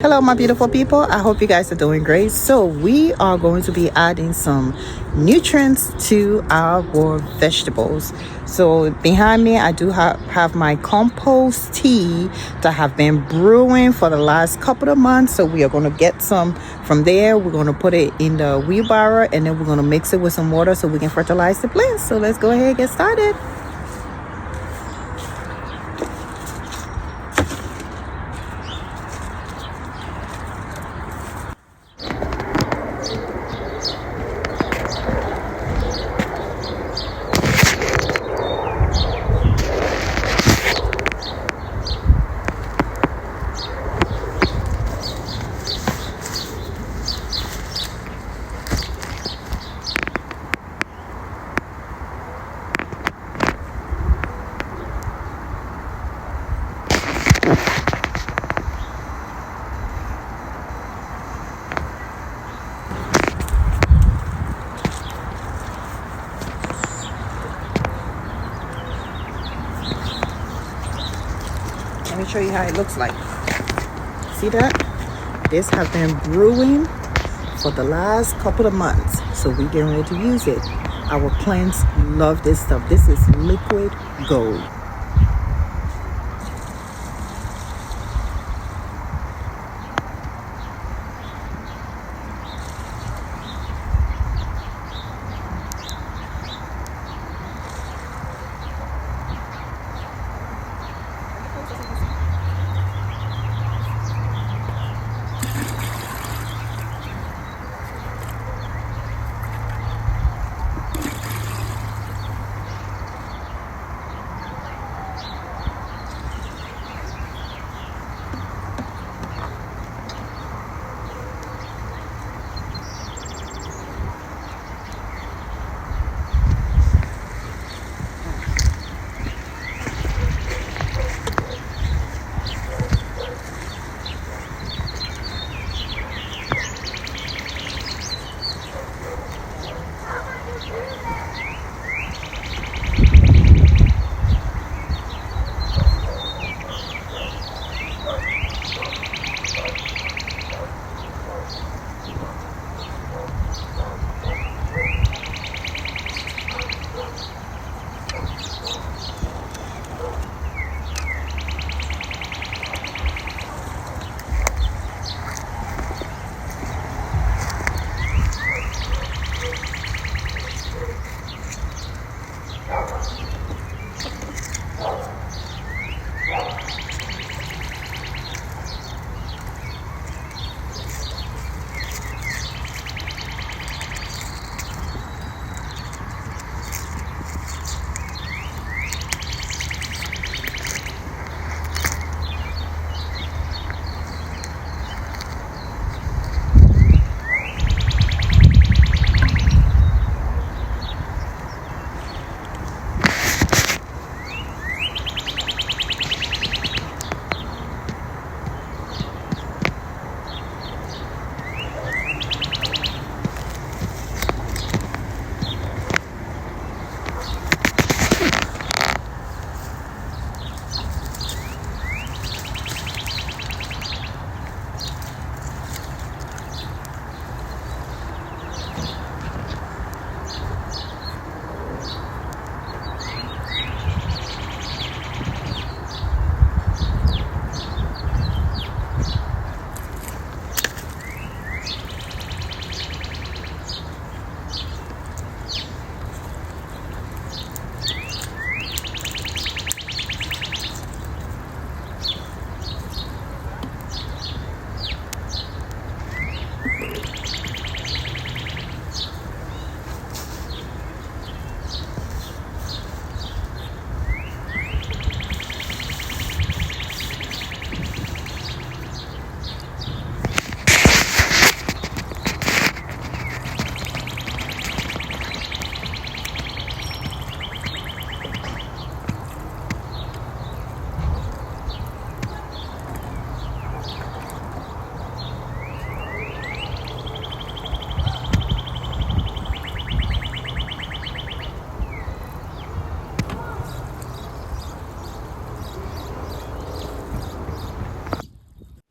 Hello my beautiful people, I hope you guys are doing great. So we are going to be adding some nutrients to our vegetables. So behind me I do have my compost tea that have been brewing for the last couple of months. So we are going to get some from there. We're going to put it in the wheelbarrow and then we're going to mix it with some water so we can fertilize the plants. So let's go ahead and get started. Let me show you how it looks like. See that? This has been brewing for the last couple of months. So we're getting ready to use it. Our plants love this stuff. This is liquid gold.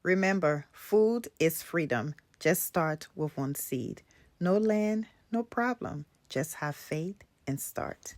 Remember, Food is freedom. Just start with one seed. No land, no problem. Just have faith and start.